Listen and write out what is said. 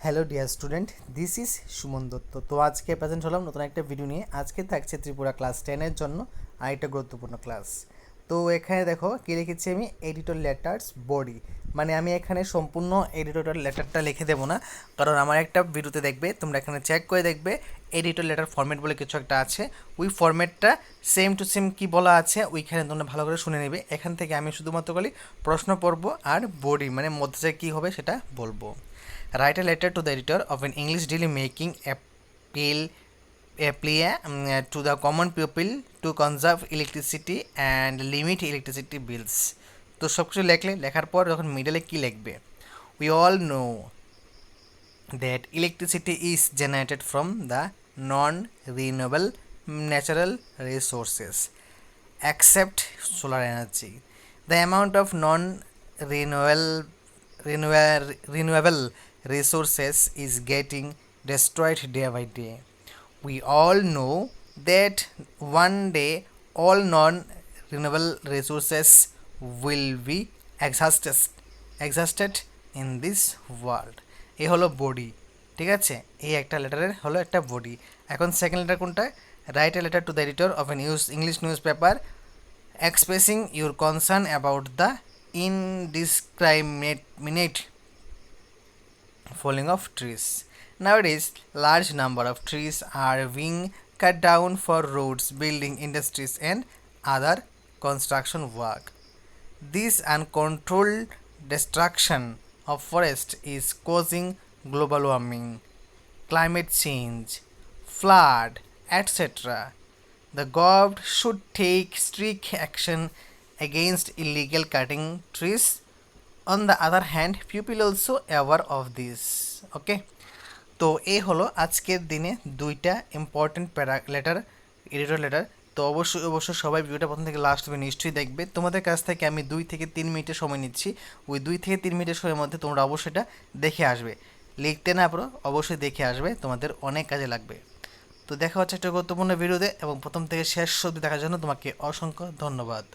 Hello dear student, this is Suman Dutta. তো আজকে present হলাম নতুন একটা ভিডিও নিয়ে। আজকে থাকছে ত্রিপুরা ক্লাস 10-এর জন্য আরেকটা গুরুত্বপূর্ণ ক্লাস। তো এখানে দেখো কী লিখেছি আমি, এডিটর লেটার্স বডি। মানে আমি এখানে সম্পূর্ণ এডিটর লেটারটা লিখে দেবো না, কারণ আমার একটা ভিডিওতে দেখবে, তোমরা এখানে চেক করে দেখবে এডিটর লেটার ফরম্যাট বলে কিছু একটা আছে। ওই ফরম্যাটটা সেম টু সেম কী বলা আছে ওইখানে তোমরা ভালো করে শুনে নেবে। এখান থেকে আমি শুধুমাত্র খালি প্রশ্ন পড়বো আর বডি মানে মধ্যে কী হবে সেটা বলবো। Write a letter to the editor of an English daily making plea to the common people to conserve electricity and limit electricity bills. তো সব কিছু লেখার পর যখন মিডলে কী লিখবে, we all know that electricity is generated from the non-renewable natural resources except solar energy. The amount of renewable resources is getting destroyed day by day. We all know that one day all non-renewable resources will be exhausted in this world. এই হলো body, ঠিক আছে? এই একটা লেটারের হলো একটা body. এখন second letter কোনটা? Write a letter to the editor of N English news paper expressing your concern about the indiscriminate falling of trees. Nowadays, large number of trees are being cut down for roads, building industries and other construction work. This uncontrolled destruction of forest is causing global warming, climate change, flood, etc. The government should take strict action against illegal cutting trees. On the other hand, people also aware of this. Okay, তো এই হলো আজকের দিনে দুইটা important letter, editor letter. তো অবশ্যই সবাই ভিডিওটা প্রথম থেকে লাস্ট হবে নিশ্চয়ই দেখবে। তোমাদের কাছ থেকে আমি 2 থেকে 3 মিনিটের সময় নিচ্ছি। ওই 2 থেকে 3 মিনিটের সময়ের মধ্যে তোমরা অবশ্যই এটা দেখে আসবে। লিখতে না পারো অবশ্যই দেখে আসবে, তোমাদের অনেক কাজে লাগবে। তো দেখা হচ্ছে একটা গুরুত্বপূর্ণ ভিডিওতে, এবং প্রথম থেকে শেষ অবধি দেখার জন্য তোমাকে অসংখ্য ধন্যবাদ।